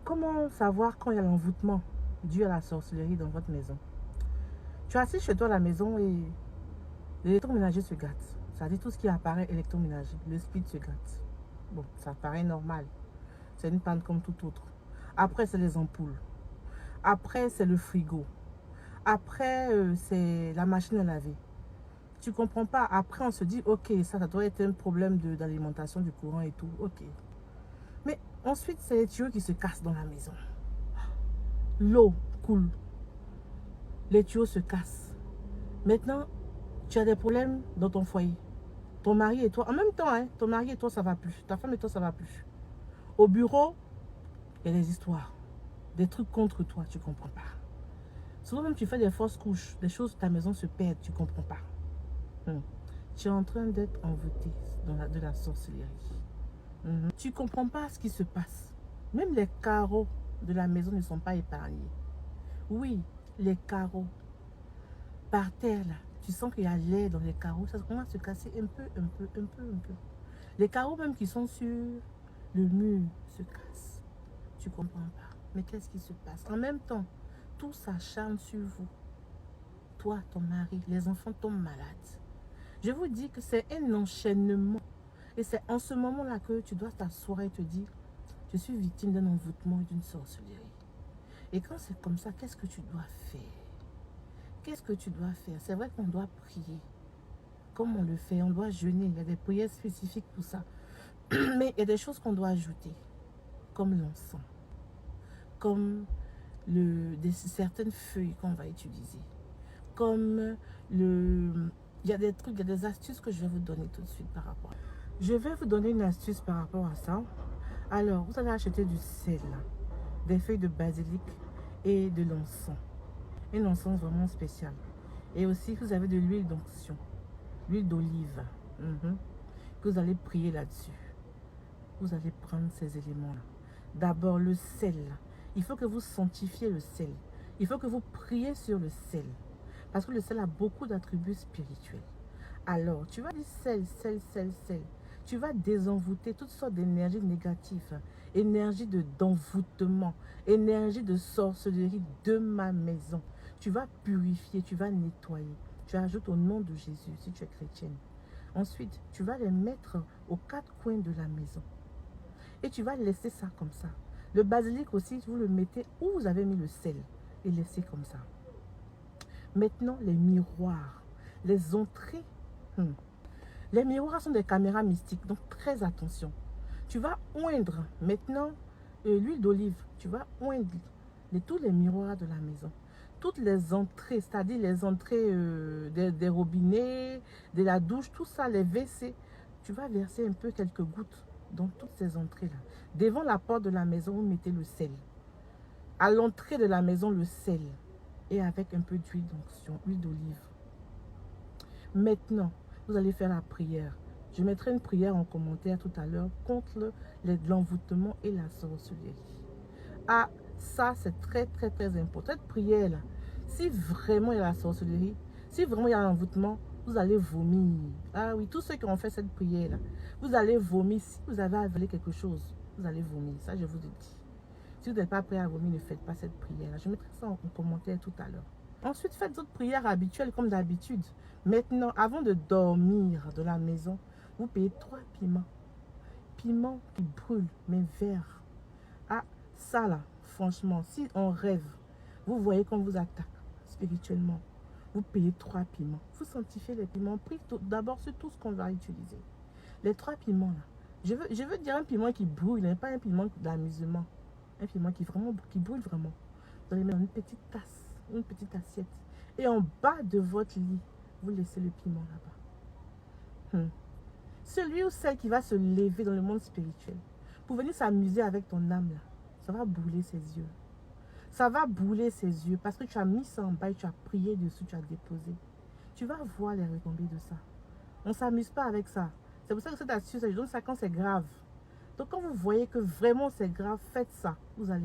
Comment savoir quand il y a l'envoûtement dû à la sorcellerie dans votre maison? Tu es assis chez toi à la maison et l'électroménager se gâte. Ça dit tout ce qui apparaît électroménager. Le speed se gâte. Bon, ça paraît normal. C'est une panne comme tout autre. Après, c'est les ampoules. Après, c'est le frigo. Après, c'est la machine à laver. Tu comprends pas. Après, on se dit, ok, ça doit être un problème d'alimentation du courant et tout. Ok. Mais ensuite, c'est les tuyaux qui se cassent dans la maison. L'eau coule. Les tuyaux se cassent. Maintenant, tu as des problèmes dans ton foyer. Ton mari et toi, en même temps, hein, ton mari et toi, ça va plus. Ta femme et toi, ça va plus. Au bureau, il y a des histoires. Des trucs contre toi, tu comprends pas. Souvent même, tu fais des fausses couches. Des choses, ta maison se perd, tu comprends pas. Tu es en train d'être envoûté de la sorcellerie. Tu comprends pas ce qui se passe. Même les carreaux de la maison ne sont pas épargnés. Oui, les carreaux. Par terre, là, tu sens qu'il y a l'air dans les carreaux. Ça commence à se casser un peu. Les carreaux même qui sont sur le mur se cassent. Tu comprends pas. Mais qu'est-ce qui se passe? En même temps, tout s'acharne sur vous. Toi, ton mari, les enfants tombent malades. Je vous dis que c'est un enchaînement. Et c'est en ce moment-là que tu dois t'asseoir et te dire, je suis victime d'un envoûtement et d'une sorcellerie. Et quand c'est comme ça, qu'est-ce que tu dois faire? Qu'est-ce que tu dois faire? C'est vrai qu'on doit prier. Comme on le fait, on doit jeûner. Il y a des prières spécifiques pour ça. Mais il y a des choses qu'on doit ajouter. Comme l'encens. Comme certaines feuilles qu'on va utiliser. Comme il y a des trucs, il y a des astuces que je vais vous donner tout de suite par rapport. Je vais vous donner une astuce par rapport à ça. Alors, vous allez acheter du sel, des feuilles de basilic et de l'encens. Un encens vraiment spécial. Et aussi, vous avez de l'huile d'onction, l'huile d'olive. Que vous allez prier là-dessus. Vous allez prendre ces éléments-là. D'abord, le sel. Il faut que vous sanctifiez le sel. Il faut que vous priez sur le sel. Parce que le sel a beaucoup d'attributs spirituels. Alors, tu vas dire sel. Tu vas désenvoûter toutes sortes d'énergies négatives. Énergie d'envoûtement. Énergie de sorcellerie de ma maison. Tu vas purifier, tu vas nettoyer. Tu ajoutes au nom de Jésus si tu es chrétienne. Ensuite, tu vas les mettre aux quatre coins de la maison. Et tu vas laisser ça comme ça. Le basilic aussi, vous le mettez où vous avez mis le sel. Et laissez comme ça. Maintenant, les miroirs. Les entrées. Les miroirs sont des caméras mystiques. Donc, très attention. Tu vas oindre maintenant l'huile d'olive. Tu vas oindre tous les miroirs de la maison. Toutes les entrées, c'est-à-dire les entrées des robinets, de la douche, tout ça, les WC. Tu vas verser un peu quelques gouttes dans toutes ces entrées-là. Devant la porte de la maison, vous mettez le sel. À l'entrée de la maison, le sel. Et avec un peu d'huile d'onction, huile d'olive. Maintenant, vous allez faire la prière. Je mettrai une prière en commentaire tout à l'heure contre l'envoûtement et la sorcellerie. Ah, ça c'est très important. Cette prière-là, si vraiment il y a la sorcellerie, si vraiment il y a l'envoûtement, vous allez vomir. Ah oui, tous ceux qui ont fait cette prière-là, vous allez vomir. Si vous avez avalé quelque chose, vous allez vomir. Ça, je vous le dis. Si vous n'êtes pas prêt à vomir, ne faites pas cette prière-là. Je mettrai ça en commentaire tout à l'heure. Ensuite, faites d'autres prières habituelles comme d'habitude. Maintenant, avant de dormir de la maison, vous payez 3 piments. Piments qui brûlent, mais verts. Ah, ça là, franchement, si on rêve, vous voyez qu'on vous attaque spirituellement. Vous payez 3 piments. Vous sanctifiez les piments. Prie d'abord sur tout ce qu'on va utiliser. Les 3 piments là. Je veux dire un piment qui brûle, pas un piment d'amusement. Un piment qui brûle vraiment. Vous allez mettre dans une petite tasse. Une petite assiette. Et en bas de votre lit, vous laissez le piment là-bas. Celui ou celle qui va se lever dans le monde spirituel pour venir s'amuser avec ton âme là, ça va brûler ses yeux. Ça va brûler ses yeux parce que tu as mis ça en bas et tu as prié dessus, tu as déposé. Tu vas voir les retombées de ça. On ne s'amuse pas avec ça. C'est pour ça que cette astuce, je donne ça quand c'est grave. Donc quand vous voyez que vraiment c'est grave, faites ça. Vous allez